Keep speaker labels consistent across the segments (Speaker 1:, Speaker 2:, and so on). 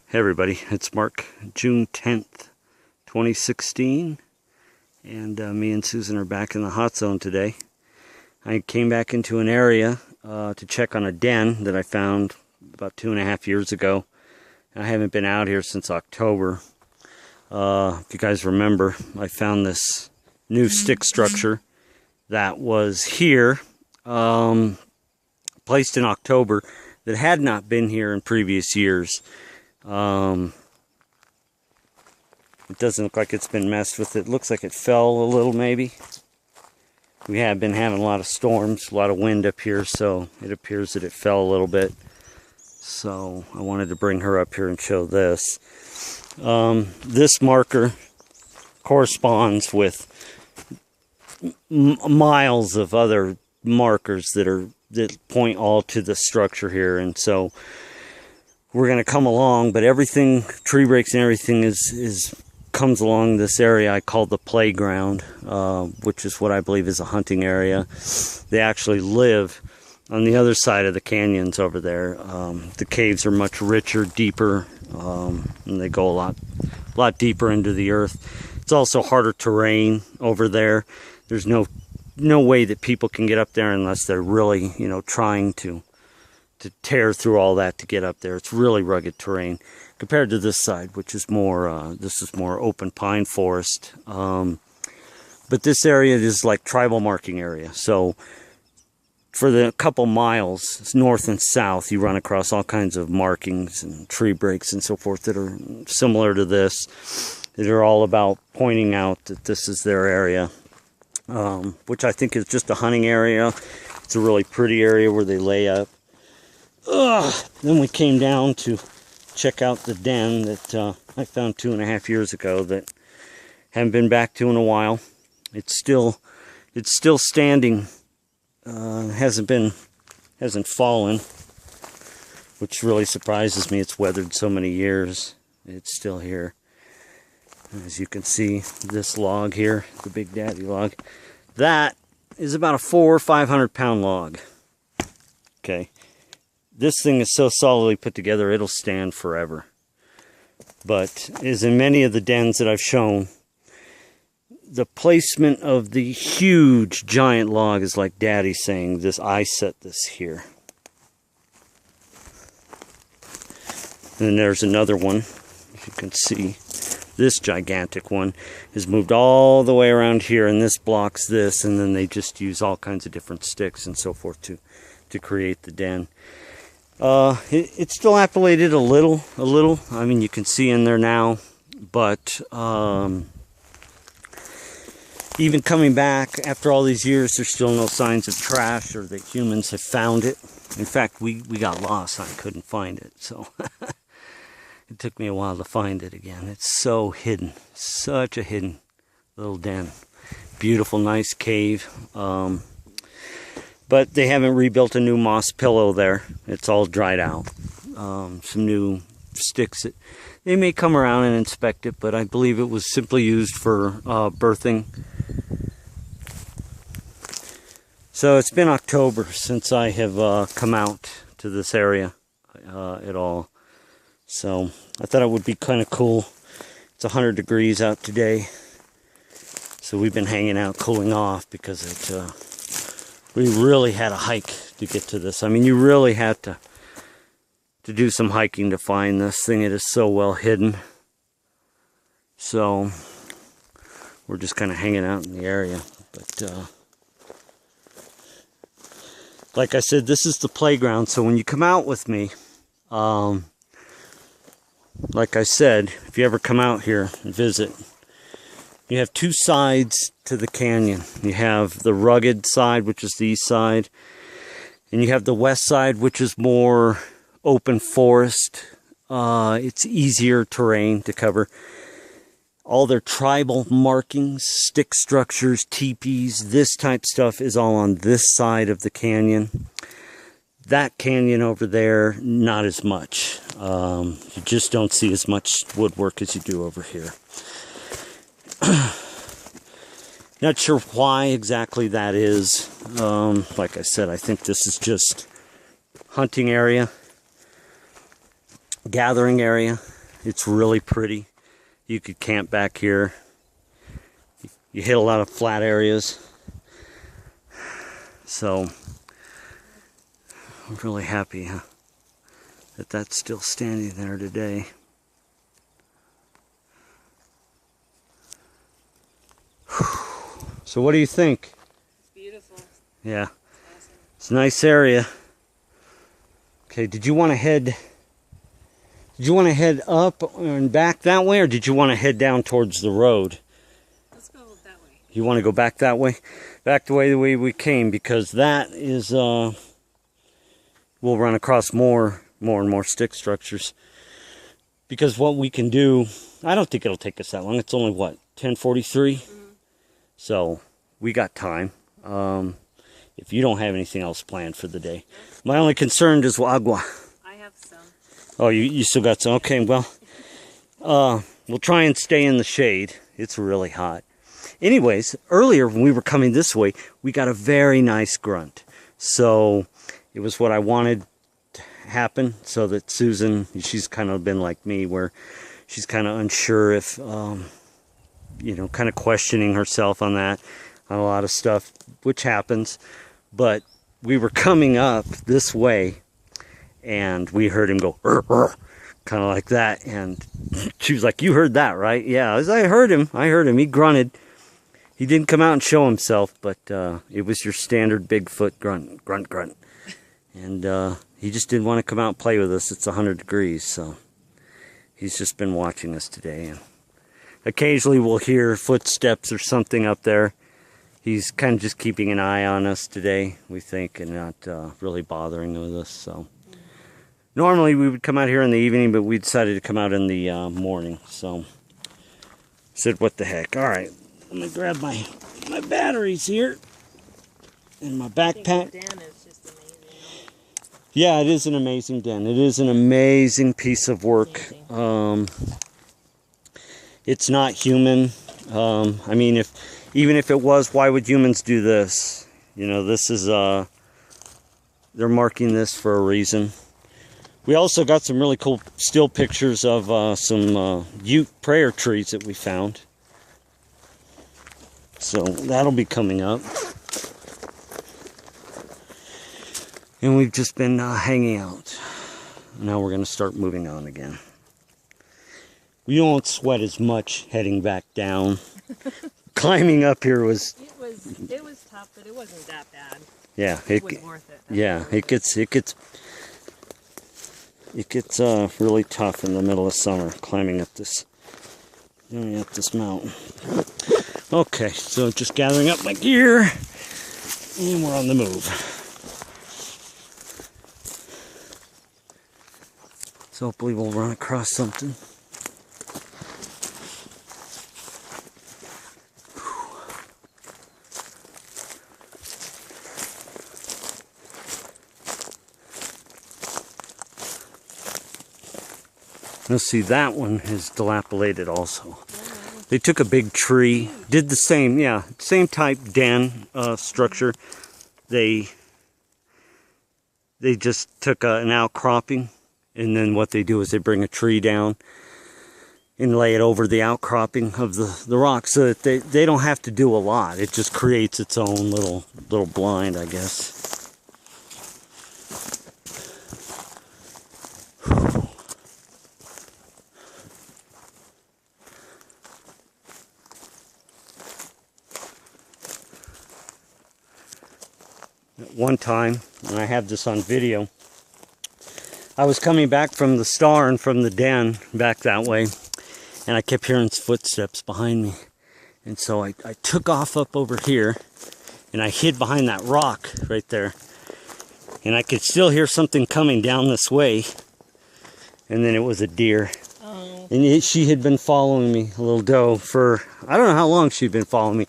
Speaker 1: Hey everybody, it's Mark, June 10th, 2016, and me and Susan are back in the hot zone today. I came back into an area to check on a den that I found about 2.5 years ago. I haven't been out here since October. If you guys remember, I found this new stick structure that was here, placed in October, that had not been here in previous years. It doesn't look like it's been messed with. It looks like it fell a little, maybe. We have been having a lot of storms, a lot of wind up here, so it appears that it fell a little bit. So I wanted to bring her up here and show this. This marker corresponds with miles of other markers that point all to the structure here, and so we're going to come along, but everything, tree breaks and everything comes along this area I call the playground, which is what I believe is a hunting area. They actually live on the other side of the canyons over there. The caves are much richer, deeper, and they go a lot deeper into the earth. It's also harder terrain over there. There's no way that people can get up there unless they're really, trying to tear through all that to get up there. It's really rugged terrain compared to this side, which is more, this is more open pine forest. But this area is like tribal marking area. So for the couple miles north and south, you run across all kinds of markings and tree breaks and so forth that are similar to this, that are all about pointing out that this is their area, which I think is just a hunting area. It's a really pretty area where they lay up. Then we came down to check out the den that I found 2.5 years ago that haven't been back to in a while. It's still standing. Hasn't fallen, which really surprises me. It's weathered so many years. It's still here. As you can see, this log here, the Big Daddy log, that is about a 400 or 500 pound log. Okay. This thing is so solidly put together, it'll stand forever. But as in many of the dens that I've shown, the placement of the huge giant log is like Daddy saying, I set this here. And then there's another one, if you can see. This gigantic one is moved all the way around here, and this blocks this, and then they just use all kinds of different sticks and so forth to create the den. It's still appellated a little. I mean, you can see in there now, but even coming back after all these years, there's still no signs of trash or that humans have found it. In fact, we got lost. I couldn't find it, so it took me a while to find it again. It's so hidden, such a hidden little den. Beautiful, nice cave. But they haven't rebuilt a new moss pillow there. It's all dried out. Some new sticks. They may come around and inspect it, but I believe it was simply used for birthing. So it's been October since I have come out to this area at all. So I thought it would be kind of cool. It's 100 degrees out today. So we've been hanging out, cooling off, because we really had a hike to get to this. I mean, you really had to do some hiking to find this thing. It is so well hidden. So we're just kind of hanging out in the area. But like I said, this is the playground. So when you come out with me, like I said, if you ever come out here and visit, you have two sides to the canyon. You have the rugged side, which is the east side, and you have the west side, which is more open forest. It's easier terrain to cover. All their tribal markings, stick structures, teepees, this type stuff is all on this side of the canyon. That canyon over there, not as much. You just don't see as much woodwork as you do over here. Not sure why exactly that is. Like I said, I think this is just hunting area, gathering area. It's really pretty. You could camp back here. You hit a lot of flat areas. So I'm really happy that that's still standing there today. So what do you think?
Speaker 2: It's beautiful.
Speaker 1: Yeah.
Speaker 2: Awesome.
Speaker 1: It's a nice area. Okay, did you want to head up and back that way, or did you want to head down towards the road?
Speaker 2: Let's go that way.
Speaker 1: You want to go back that way? Back the way we came, because that is we'll run across more and more stick structures. Because what we can do, I don't think it'll take us that long. It's only what, 10:43? Mm-hmm. So we got time. If you don't have anything else planned for the day. My only concern is agua.
Speaker 2: I have some.
Speaker 1: Oh, you still got some? Okay, well, we'll try and stay in the shade. It's really hot. Anyways, earlier when we were coming this way, we got a very nice grunt. So it was what I wanted to happen, so that Susan, she's kind of been like me, where she's kind of unsure if, you know, kind of questioning herself on that, on a lot of stuff, which happens. But we were coming up this way, and we heard him go, kind of like that. And she was like, "You heard that, right?" Yeah, I heard him. He grunted. He didn't come out and show himself, but it was your standard Bigfoot grunt. And he just didn't want to come out and play with us. It's 100 degrees, so he's just been watching us today. And occasionally we'll hear footsteps or something up there. He's kind of just keeping an eye on us today, we think, and not really bothering with us. So normally we would come out here in the evening, but we decided to come out in the morning. So said, what the heck? All right, let me grab my batteries here and my backpack.
Speaker 2: The den is just amazing.
Speaker 1: Yeah, it is an amazing den. It is an amazing piece of work. It's not human. I mean, even if it was, why would humans do this? You know, this is, they're marking this for a reason. We also got some really cool still pictures of some Ute prayer trees that we found. So that'll be coming up. And we've just been hanging out. Now we're going to start moving on again. We won't sweat as much heading back down. Climbing up here was...
Speaker 2: It was tough, but it wasn't that bad.
Speaker 1: Yeah.
Speaker 2: It was worth it.
Speaker 1: Yeah, it gets really tough in the middle of summer, climbing up this mountain. Okay, so just gathering up my gear, and we're on the move. So hopefully we'll run across something. Now see, that one is dilapidated also. They took a big tree, did the same, yeah, same type den structure. They just took an outcropping, and then what they do is they bring a tree down and lay it over the outcropping of the rock, so that they don't have to do a lot. It just creates its own little blind, I guess. One time, and I have this on video, I was coming back from the star and from the den back that way, and I kept hearing footsteps behind me. And so I took off up over here, and I hid behind that rock right there. And I could still hear something coming down this way, and then it was a deer. Oh. And she had been following me, a little doe, for I don't know how long she'd been following me.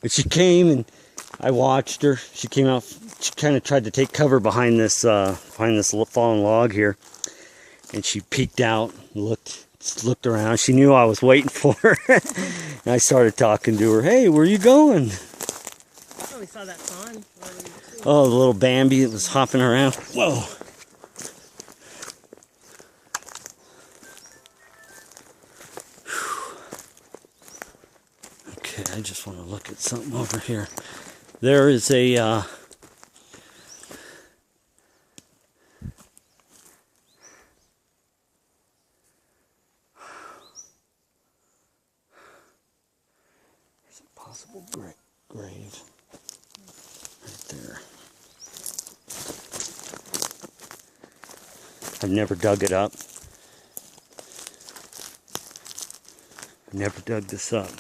Speaker 1: But she came, and I watched her. She came out. She kind of tried to take cover behind this fallen log here, and she peeked out, looked around. She knew I was waiting for her, and I started talking to her. Hey, where are you going?
Speaker 2: Oh, we saw that fawn.
Speaker 1: Oh, the little Bambi that was hopping around. Whoa! Okay, I just want to look at something over here. There is a there's a possible grave right there. I've never dug it up. I've never dug this up.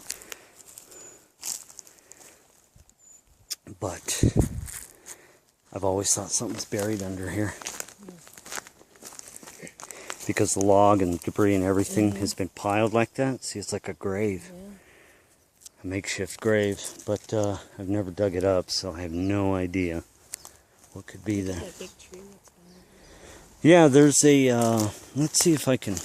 Speaker 1: But I've always thought something's buried under here. Because the log and debris and everything has been piled like that. See, it's like a grave. A makeshift grave. But I've never dug it up, so I have no idea what could be there.
Speaker 2: That big tree that's
Speaker 1: Yeah, there's a, let's see if I can,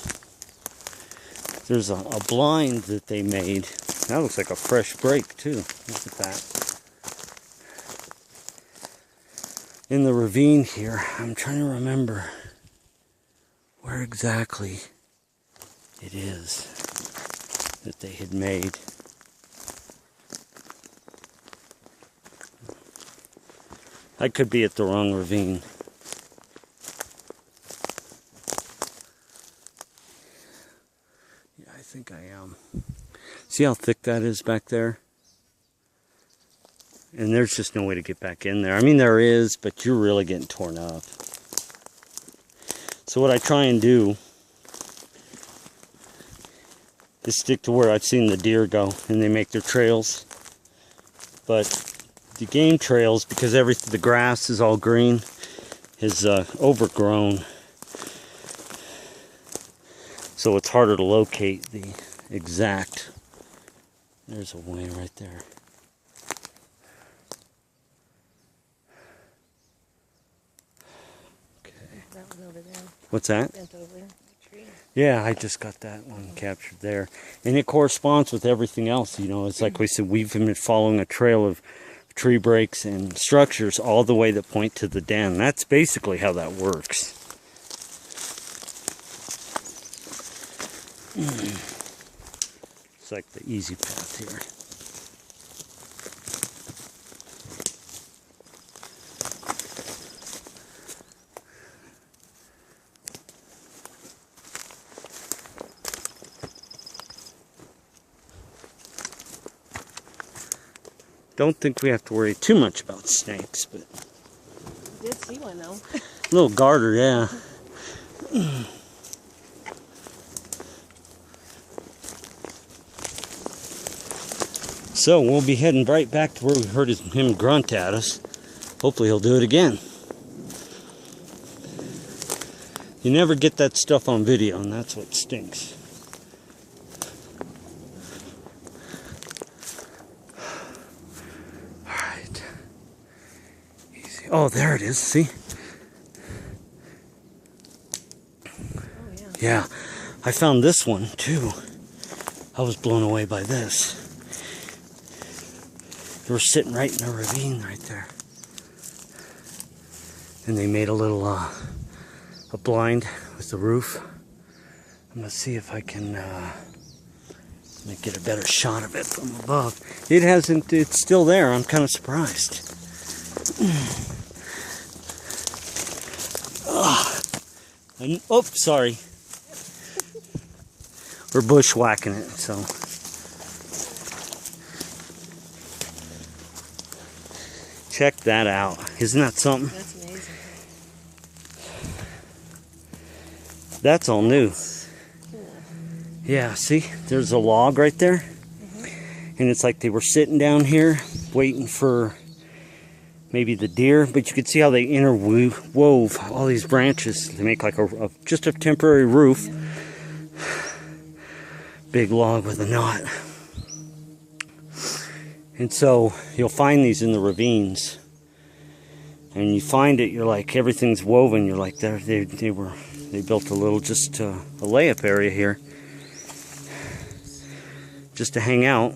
Speaker 1: there's a blind that they made. That looks like a fresh break too. Look at that. In the ravine here, I'm trying to remember where exactly it is that they had made. I could be at the wrong ravine. Yeah, I think I am. See how thick that is back there? And there's just no way to get back in there. I mean, there is, but you're really getting torn up. So what I try and do is stick to where I've seen the deer go, and they make their trails. But the game trails, because the grass is all green, is overgrown. So it's harder to locate the exact. There's a way right there.
Speaker 2: that one over there.
Speaker 1: What's that?
Speaker 2: Bent over the tree.
Speaker 1: Yeah, I just got that one captured there. And it corresponds with everything else, you know. It's like we said, we've been following a trail of tree breaks and structures all the way that point to the den. That's basically how that works. It's like the easy path here. Don't think we have to worry too much about snakes, but
Speaker 2: I did see one though.
Speaker 1: little garter, yeah. So we'll be heading right back to where we heard him grunt at us. Hopefully he'll do it again. You never get that stuff on video, and that's what stinks. Alright. Easy. Oh, there it is, see?
Speaker 2: Oh yeah.
Speaker 1: Yeah, I found this one too. I was blown away by this. They were sitting right in a ravine right there. And they made a little, a blind with the roof. I'm gonna see if I can, get a better shot of it from above. It hasn't, it's still there. I'm kind of surprised. Oops, sorry. We're bushwhacking it, so. Check that out. Isn't that something?
Speaker 2: That's amazing.
Speaker 1: That's all new.
Speaker 2: Cool.
Speaker 1: Yeah, see? There's a log right there. And it's like they were sitting down here waiting for maybe the deer. But you could see how they interwove all these branches to make like just a temporary roof. Big log with a knot. And so you'll find these in the ravines, and you find it. You're like, everything's woven. You're like, they built a little just a layup area here, just to hang out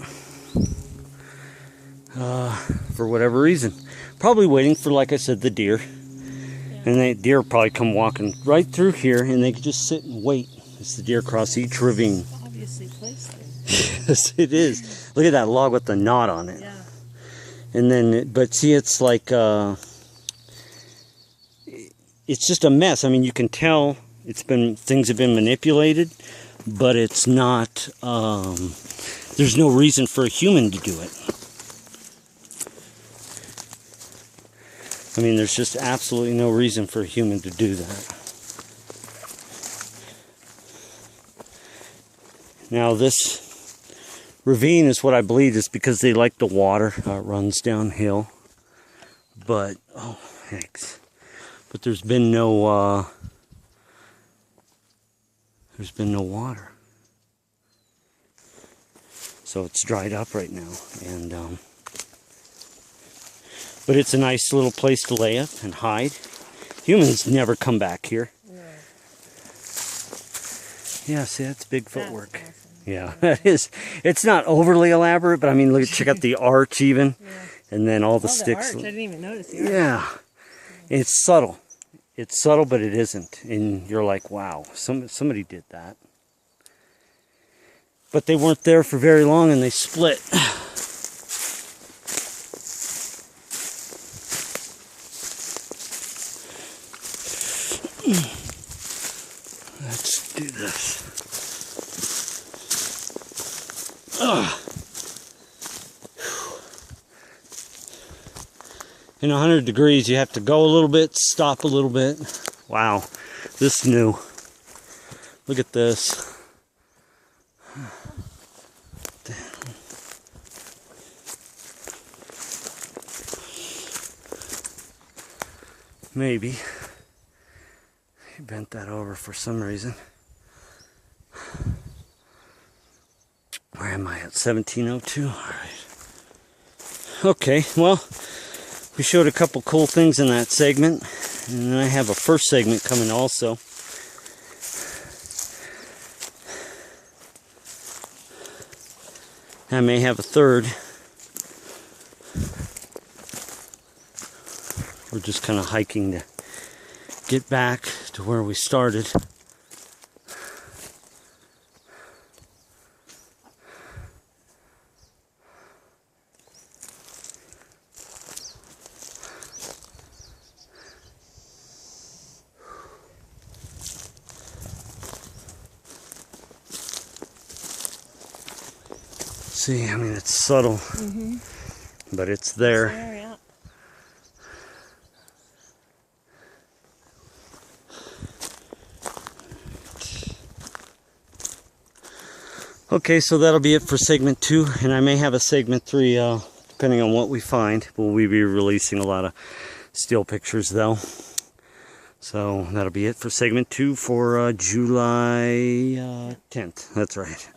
Speaker 1: for whatever reason. Probably waiting for, like I said, the deer. And the deer probably come walking right through here, and they could just sit and wait as the deer cross each ravine.
Speaker 2: Obviously placed there.
Speaker 1: Yes, it is. Look at that log with the knot on it.
Speaker 2: Yeah.
Speaker 1: And then, but see, it's like, it's just a mess. I mean, you can tell things have been manipulated, but it's not, there's no reason for a human to do it. I mean, there's just absolutely no reason for a human to do that. Now this ravine is what I believe is because they like the water. It runs downhill. But, oh, heck. But there's been no water. So it's dried up right now. And, but it's a nice little place to lay up and hide. Humans never come back here. Yeah, see, that's big footwork.
Speaker 2: That's awesome.
Speaker 1: Yeah, that is. It's not overly elaborate, but I mean, look, check out the arch even.
Speaker 2: Yeah.
Speaker 1: And then all the
Speaker 2: Oh,
Speaker 1: sticks.
Speaker 2: the arch. I didn't even notice the arch.
Speaker 1: Yeah. It's subtle. It's subtle, but it isn't. And you're like, wow, somebody did that. But they weren't there for very long and they split. Let's do this. Ugh. In 100 degrees, you have to go a little bit, stop a little bit. Wow, this is new. Look at this. Maybe. He bent that over for some reason. Where am I at? 1702? All right. Okay, well, we showed a couple cool things in that segment. And then I have a first segment coming also. I may have a third. We're just kind of hiking to get back to where we started. See, I mean, it's subtle, but it's there.
Speaker 2: There, yeah.
Speaker 1: Okay, so that'll be it for segment 2, and I may have a segment 3, depending on what we find. Will we be releasing a lot of still pictures, though? So that'll be it for segment 2 for July 10th. That's right.